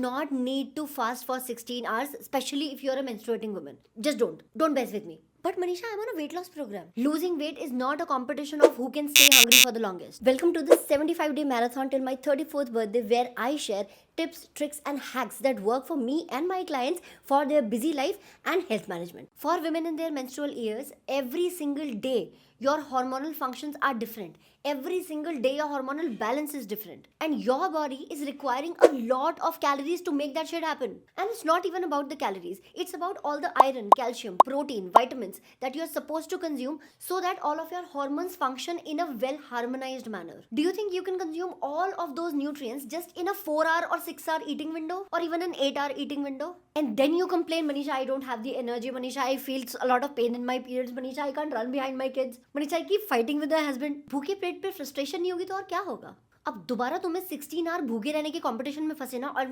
not need to fast for 16 hours, especially if you're a menstruating woman. Just don't mess with me. But Manisha, I'm on a weight loss program. Losing weight is not a competition of who can stay hungry for the longest. Welcome to this 75-day marathon till my 34th birthday, where I share tips, tricks and hacks that work for me and my clients for their busy life and health management. For women in their menstrual years, every single day your hormonal functions are different. Every single day your hormonal balance is different. And your body is requiring a lot of calories to make that shit happen. And it's not even about the calories. It's about all the iron, calcium, protein, vitamins that you're supposed to consume so that all of your hormones function in a well harmonized manner. Do you think you can consume all of those nutrients just in a 4-hour or 6-hour eating window? Or even an 8-hour eating window? And then you complain, Manisha, I don't have the energy. Manisha, I feel a lot of pain in my periods. Manisha, I can't run behind my kids. Manisha, I keep fighting with my husband. भूखे पेट पे frustration नहीं होगी तो और क्या होगा? अब दोबारा तुम्हें 16 आवर भूखे रहने के कंपटीशन में फंसे ना, और